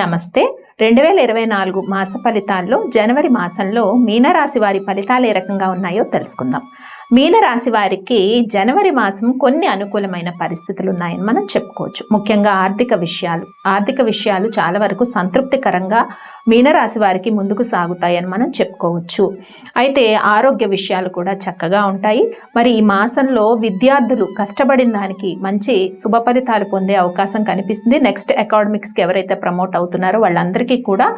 నమస్తే. 2024 మాస ఫలితాల్లో జనవరి మాసంలో మీనరాశి వారి ఫలితాలు ఏ రకంగా ఉన్నాయో తెలుసుకుందాం. మీనరాశి వారికి జనవరి మాసం కొన్ని అనుకూలమైన పరిస్థితులు ఉన్నాయని మనం చెప్పుకోవచ్చు. ముఖ్యంగా ఆర్థిక విషయాలు చాలా వరకు సంతృప్తికరంగా మీనరాశి వారికి ముందుకు సాగుతాయని మనం చెప్పుకోవచ్చు. అయితే ఆరోగ్య విషయాలు కూడా చక్కగా ఉంటాయి. మరి ఈ మాసంలో విద్యార్థులు కష్టపడిన దానికి మంచి శుభ ఫలితాలు పొందే అవకాశం కనిపిస్తుంది. నెక్స్ట్ అకాడమిక్స్కి ఎవరైతే ప్రమోట్ అవుతున్నారో వాళ్ళందరికీ కూడా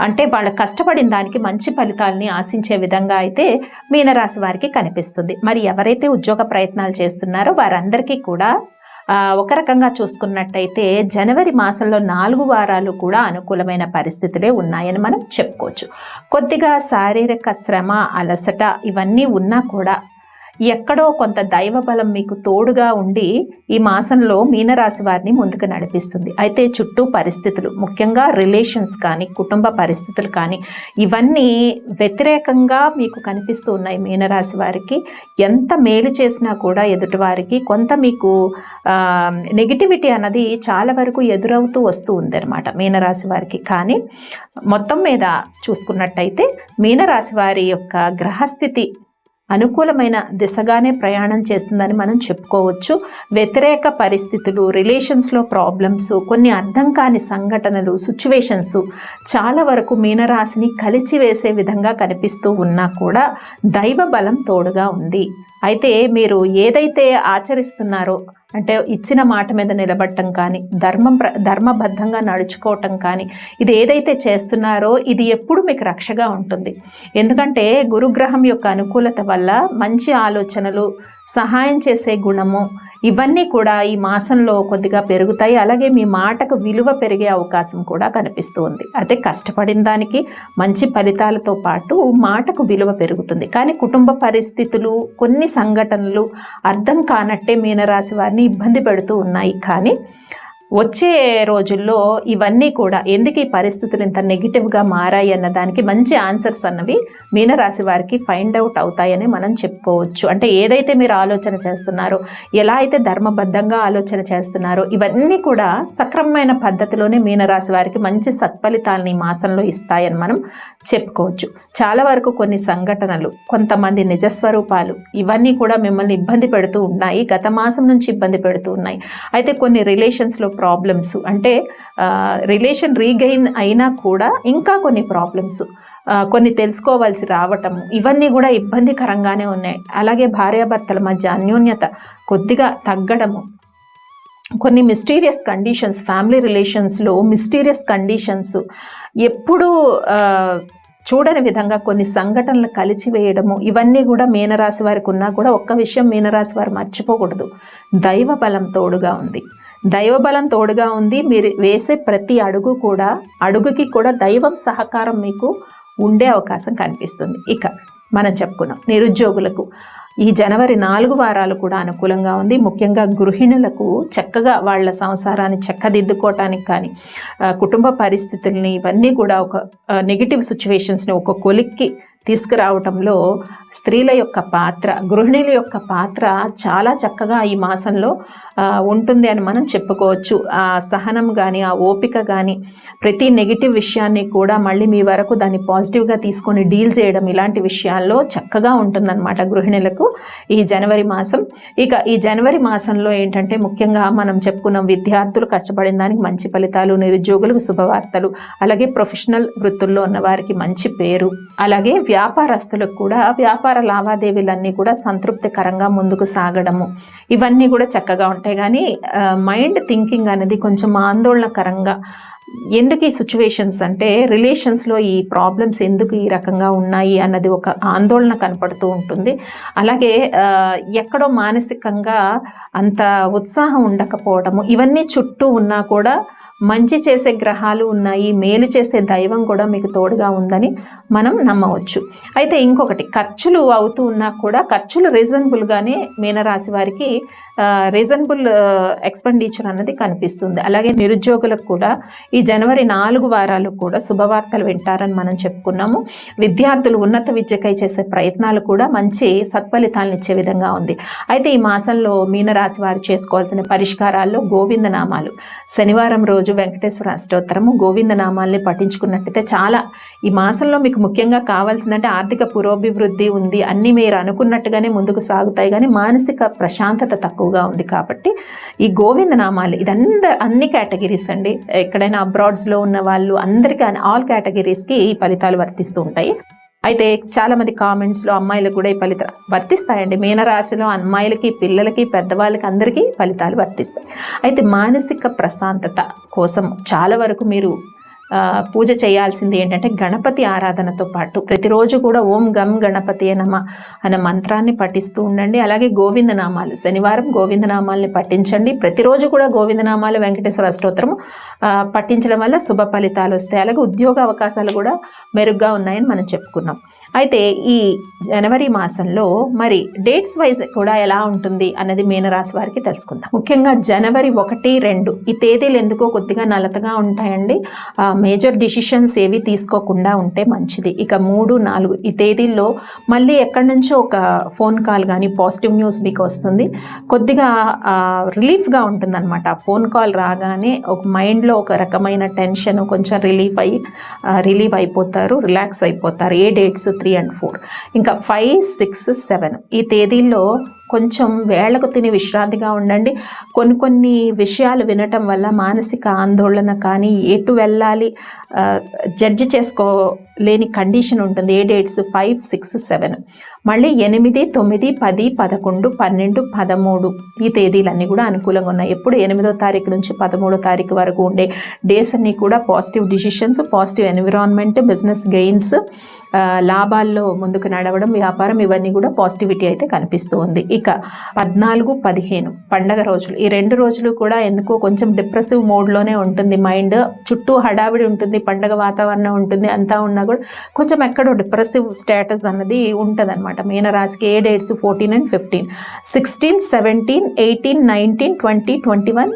అంటే వాళ్ళ కష్టపడిన దానికి మంచి ఫలితాలని ఆశించే విధంగా అయితే మీనరాశి వారికి కనిపిస్తుంది. మరి ఎవరైతే ఉద్యోగ ప్రయత్నాలు చేస్తున్నారో వారందరికీ కూడా ఒక రకంగా చూసుకున్నట్టయితే జనవరి మాసంలో 4 వారాలు కూడా అనుకూలమైన పరిస్థితులే ఉన్నాయని మనం చెప్పుకోవచ్చు. కొద్దిగా శారీరక శ్రమ, అలసట ఇవన్నీ ఉన్నా కూడా ఎక్కడో కొంత దైవ బలం మీకు తోడుగా ఉండి ఈ మాసంలో మీనరాశి వారిని ముందుకు నడిపిస్తుంది. అయితే చుట్టూ పరిస్థితులు, ముఖ్యంగా రిలేషన్స్ కానీ కుటుంబ పరిస్థితులు కానీ ఇవన్నీ వ్యతిరేకంగా మీకు కనిపిస్తూ ఉన్నాయి. మీనరాశి వారికి ఎంత మేలు చేసినా కూడా ఎదుటివారికి కొంత మీకు నెగిటివిటీ అన్నది చాలా వరకు ఎదురవుతూ వస్తూ ఉందన్నమాట మీనరాశి వారికి. కానీ మొత్తం మీద చూసుకున్నట్టయితే మీనరాశి వారి యొక్క గ్రహస్థితి అనుకూలమైన దిశగానే ప్రయాణం చేస్తుందని మనం చెప్పుకోవచ్చు. వ్యతిరేక పరిస్థితులు, రిలేషన్స్లో ప్రాబ్లమ్స్, కొన్ని అర్థం కాని సంఘటనలు, సిచ్యువేషన్స్ చాలా వరకు మీనరాశిని కలిచివేసే విధంగా కనిపిస్తూ ఉన్నా కూడా దైవ బలం తోడుగా ఉంది. అయితే మీరు ఏదైతే ఆచరిస్తున్నారో అంటే ఇచ్చిన మాట మీద నిలబడటం కానీ, ధర్మబద్ధంగా నడుచుకోవటం కానీ, ఇది ఏదైతే చేస్తున్నారో ఇది ఎప్పుడు మీకు రక్షగా ఉంటుంది. ఎందుకంటే గురుగ్రహం యొక్క అనుకూలత వల్ల మంచి ఆలోచనలు, సహాయం చేసే గుణము ఇవన్నీ కూడా ఈ మాసంలో కొద్దిగా పెరుగుతాయి. అలాగే మీ మాటకు విలువ పెరిగే అవకాశం కూడా కనిపిస్తూ ఉంది. అయితే కష్టపడిన దానికి మంచి ఫలితాలతో పాటు మాటకు విలువ పెరుగుతుంది. కానీ కుటుంబ పరిస్థితులు, కొన్ని సంఘటనలు అర్థం కానట్టే మీనరాశి వారిని ఇబ్బంది పెడుతూ ఉన్నాయి. కానీ వచ్చే రోజుల్లో ఇవన్నీ కూడా ఎందుకు ఈ పరిస్థితులు ఇంత నెగిటివ్గా మారాయి అన్న దానికి మంచి ఆన్సర్స్ అన్నవి మీనరాశి వారికి ఫైండ్ అవుట్ అవుతాయని మనం చెప్పుకోవచ్చు. అంటే ఏదైతే మీరు ఆలోచన చేస్తున్నారో, ఎలా అయితే ధర్మబద్ధంగా ఆలోచన చేస్తున్నారో ఇవన్నీ కూడా సక్రమమైన పద్ధతిలోనే మీనరాశి వారికి మంచి సత్ఫలితాలని ఈ మాసంలో ఇస్తాయని మనం చెప్పుకోవచ్చు. చాలా వరకు కొన్ని సంఘటనలు, కొంతమంది నిజస్వరూపాలు ఇవన్నీ కూడా మిమ్మల్ని ఇబ్బంది పెడుతూ ఉన్నాయి. గత మాసం నుంచి ఇబ్బంది పెడుతూ ఉన్నాయి. అయితే కొన్ని రిలేషన్స్లో ప్రాబ్లమ్స్, అంటే రిలేషన్ రీగెయిన్ అయినా కూడా ఇంకా కొన్ని ప్రాబ్లమ్స్, కొన్ని తెలుసుకోవాల్సి రావటము ఇవన్నీ కూడా ఇబ్బందికరంగానే ఉన్నాయి. అలాగే భార్యాభర్తల మధ్య అన్యోన్యత కొద్దిగా తగ్గడము, కొన్ని మిస్టీరియస్ కండిషన్స్, ఫ్యామిలీ రిలేషన్స్లో మిస్టీరియస్ కండిషన్స్, ఎప్పుడూ చూడని విధంగా కొన్ని సంఘటనలు కలిచివేయడము ఇవన్నీ కూడా మీనరాశి వారికి ఉన్నా కూడా ఒక్క విషయం మీనరాశి వారు మర్చిపోకూడదు, దైవ బలం తోడుగా ఉంది. దైవబలం తోడుగా ఉంది. మీరు వేసే ప్రతి అడుగుకి కూడా దైవం సహకారం మీకు ఉండే అవకాశం కనిపిస్తుంది. ఇక మనం చెప్పుకున్నాం నిరుద్యోగులకు ఈ జనవరి 4 వారాలు కూడా అనుకూలంగా ఉంది. ముఖ్యంగా గృహిణులకు చక్కగా వాళ్ళ సంసారాన్ని చక్కదిద్దుకోవటానికి కానీ, కుటుంబ పరిస్థితుల్ని ఇవన్నీ కూడా ఒక నెగిటివ్ సిచ్యువేషన్స్ని ఒక కొలిక్కి తీసుకురావటంలో స్త్రీల యొక్క పాత్ర, గృహిణుల యొక్క పాత్ర చాలా చక్కగా ఈ మాసంలో ఉంటుంది అని మనం చెప్పుకోవచ్చు. ఆ సహనం కానీ, ఆ ఓపిక కానీ, ప్రతి నెగిటివ్ విషయాన్ని కూడా మళ్ళీ మీ వరకు దాన్ని పాజిటివ్గా తీసుకొని డీల్ చేయడం, ఇలాంటి విషయాల్లో చక్కగా ఉంటుందన్నమాట గృహిణులకు ఈ జనవరి మాసం. ఇక ఈ జనవరి మాసంలో ఏంటంటే ముఖ్యంగా మనం చెప్పుకున్నాం, విద్యార్థులు కష్టపడిన దానికి మంచి ఫలితాలు, నిరుద్యోగులకు శుభవార్తలు, అలాగే ప్రొఫెషనల్ వృత్తుల్లో ఉన్న వారికి మంచి పేరు, అలాగే వ్యాపారస్తులకు కూడా వ్యాపార లావాదేవీలన్నీ కూడా సంతృప్తికరంగా ముందుకు సాగడము ఇవన్నీ కూడా చక్కగా ఉంటాయి. కానీ మైండ్ థింకింగ్ అనేది కొంచెం ఆందోళనకరంగా, ఎందుకు ఈ సిచ్యువేషన్స్ అంటే రిలేషన్స్లో ఈ ప్రాబ్లమ్స్ ఎందుకు ఈ రకంగా ఉన్నాయి అన్నది ఒక ఆందోళన కనపడుతూ ఉంటుంది. అలాగే ఎక్కడో మానసికంగా అంత ఉత్సాహం ఉండకపోవడము ఇవన్నీ చుట్టూ ఉన్నా కూడా మంచి చేసే గ్రహాలు ఉన్నాయి, మేలు చేసే దైవం కూడా మీకు తోడుగా ఉందని మనం నమ్మవచ్చు. అయితే ఇంకొకటి, ఖర్చులు అవుతూ ఉన్నా కూడా ఖర్చులు రీజనబుల్గానే మీనరాశి వారికి రీజనబుల్ ఎక్స్పెండిచర్ అన్నది కనిపిస్తుంది. అలాగే నిరుద్యోగులకు కూడా ఈ ఈ జనవరి 4 వారాలు కూడా శుభవార్తలు వింటారని మనం చెప్పుకున్నాము. విద్యార్థులు ఉన్నత విద్యకై చేసే ప్రయత్నాలు కూడా మంచి సత్ఫలితాలను ఇచ్చే విధంగా ఉంది. అయితే ఈ మాసంలో మీనరాశి వారు చేసుకోవాల్సిన పరిష్కారాల్లో గోవిందనామాలు, శనివారం రోజు వెంకటేశ్వర అష్టోత్తరము, గోవిందనామాల్ని పఠించుకున్నట్టయితే చాలా ఈ మాసంలో మీకు ముఖ్యంగా కావాల్సిందంటే ఆర్థిక పురోభివృద్ధి ఉంది, అన్నీ మీరు అనుకున్నట్టుగానే ముందుకు సాగుతాయి, కానీ మానసిక ప్రశాంతత తక్కువగా ఉంది. కాబట్టి ఈ గోవిందనామాలు ఇదంతా అన్ని కేటగిరీస్ అండి, ఎక్కడైనా అబ్రాడ్స్లో ఉన్న వాళ్ళు అందరికీ ఆల్ కేటగిరీస్కి ఈ ఫలితాలు వర్తిస్తూ ఉంటాయి. అయితే చాలామంది కామెంట్స్లో అమ్మాయిలకు కూడా ఈ ఫలితాలు వర్తిస్తాయండి. మీనరాశిలో అమ్మాయిలకి, పిల్లలకి, పెద్దవాళ్ళకి అందరికీ ఫలితాలు వర్తిస్తాయి. అయితే మానసిక ప్రశాంతత కోసం చాలా వరకు మీరు పూజ చేయాల్సింది ఏంటంటే గణపతి ఆరాధనతో పాటు ప్రతిరోజు కూడా ఓం గం గణపతి నమ అనే మంత్రాన్ని పఠిస్తూ ఉండండి. అలాగే గోవిందనామాలు, శనివారం గోవిందనామాల్ని పఠించండి. ప్రతిరోజు కూడా గోవిందనామాలు, వెంకటేశ్వర అష్టోత్తరము పఠించడం వల్ల శుభ ఫలితాలు వస్తాయి. అలాగే ఉద్యోగ అవకాశాలు కూడా మెరుగ్గా ఉన్నాయని మనం చెప్పుకున్నాం. అయితే ఈ జనవరి మాసంలో మరి డేట్స్ వైజ్ కూడా ఎలా ఉంటుంది అన్నది మీనరాశి వారికి తెలుసుకుందాం. ముఖ్యంగా జనవరి 1, 2 ఈ తేదీలు ఎందుకో కొద్దిగా నలతగా ఉంటాయండి. మేజర్ డిసిషన్స్ ఏవి తీసుకోకుండా ఉంటే మంచిది. ఇక 3, 4 ఈ తేదీల్లో మళ్ళీ ఎక్కడి నుంచో ఒక ఫోన్ కాల్ కానీ పాజిటివ్ న్యూస్ మీకు వస్తుంది. కొద్దిగా రిలీఫ్గా ఉంటుంది అనమాట. ఆ ఫోన్ కాల్ రాగానే ఒక మైండ్లో ఒక రకమైన టెన్షన్ కొంచెం రిలీవ్ అయిపోతారు, రిలాక్స్ అయిపోతారు. ఏ డేట్స్ 3 and 4. ఇంకా 5, 6, 7 ఈ తేదీల్లో కొంచెం వేళ్లకు తిని విశ్రాంతిగా ఉండండి. కొన్ని విషయాలు వినటం వల్ల మానసిక ఆందోళన కానీ ఎటు వెళ్ళాలి జడ్జి చేసుకోలేని కండిషన్ ఉంటుంది. ఏ డేట్స్ 5, 6, 7 మళ్ళీ 8, 9, 10, 11, 12, 13 ఈ తేదీలన్నీ కూడా అనుకూలంగా ఉన్నాయి. ఎప్పుడు 8వ తారీఖు నుంచి 13వ తారీఖు వరకు ఉండే డేస్ అన్నీ కూడా positive decisions, positive environment, business gains, లాభాల్లో ముందుకు నడవడం, వ్యాపారం ఇవన్నీ కూడా పాజిటివిటీ అయితే కనిపిస్తూ ఉంది. ఇక 14, 15 పండగ రోజులు, ఈ 2 రోజులు కూడా ఎందుకో కొంచెం డిప్రెసివ్ మోడ్లోనే ఉంటుంది మైండ్. చుట్టూ హడావిడి ఉంటుంది, పండగ వాతావరణం ఉంటుంది, అంతా ఉన్నా కూడా కొంచెం ఎక్కడో డిప్రెసివ్ స్టేటస్ అన్నది ఉంటుంది అనమాట. మీనరాశికి ఏ డేట్స్ 14 and 15, 16, 17, 18, 19, 20, 21,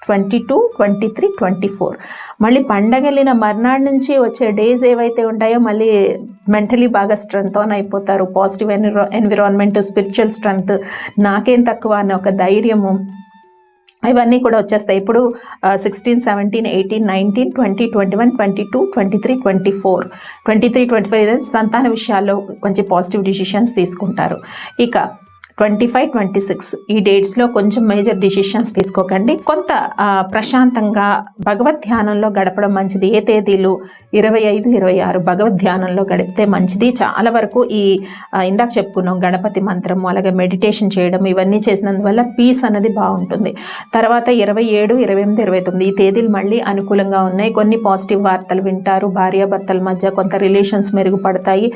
22, 23, 24 మళ్ళీ పండగలిన మర్నాడు నుంచి వచ్చే డేస్ ఏవైతే ఉంటాయో మళ్ళీ మెంటలీ బాగా స్ట్రెంగ్త్ ఆన్ అయిపోతారు. పాజిటివ్ ఎన్విరాన్మెంట్, స్పిరిచువల్ స్ట్రెంగ్త్, నాకేం తక్కువ అనే ఒక ధైర్యము ఇవన్నీ కూడా వచ్చేస్తాయి. ఇప్పుడు 16, 17, 18, 19, 20, 21, 22, 23, 24, 23, 24 సంతాన విషయాల్లో మంచి పాజిటివ్ డిసిషన్స్ తీసుకుంటారు. ఇక 25, 26 ఈ డేట్స్లో కొంచెం మేజర్ డిసిషన్స్ తీసుకోకండి. కొంత ప్రశాంతంగా భగవద్ ధ్యానంలో గడపడం మంచిది. ఏ తేదీలు 25, 26 భగవద్ ధ్యానంలో గడిపితే మంచిది. చాలా వరకు ఈ ఇందాక చెప్పుకున్నాం గణపతి మంత్రము, అలాగే మెడిటేషన్ చేయడం ఇవన్నీ చేసినందువల్ల పీస్ అనేది బాగుంటుంది. తర్వాత 27, 28, 29 ఈ తేదీలు మళ్ళీ అనుకూలంగా ఉన్నాయి. కొన్ని పాజిటివ్ వార్తలు వింటారు. భార్యాభర్తల మధ్య కొంత రిలేషన్స్ మెరుగుపడతాయి.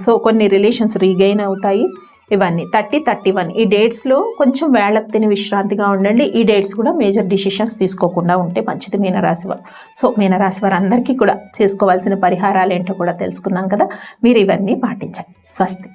సో కొన్ని రిలేషన్స్ రీగెయిన్ అవుతాయి. ఇవన్నీ 30, 31 ఈ డేట్స్లో కొంచెం వేళకు తిని విశ్రాంతిగా ఉండండి. ఈ డేట్స్ కూడా మేజర్ డిసిషన్స్ తీసుకోకుండా ఉంటే మంచిది మీనరాశి వారు. సో మీనరాశి వారు అందరికీ కూడా చేసుకోవాల్సిన పరిహారాలు ఏంటో కూడా తెలుసుకున్నాం కదా, మీరు ఇవన్నీ పాటించండి. స్వస్తి.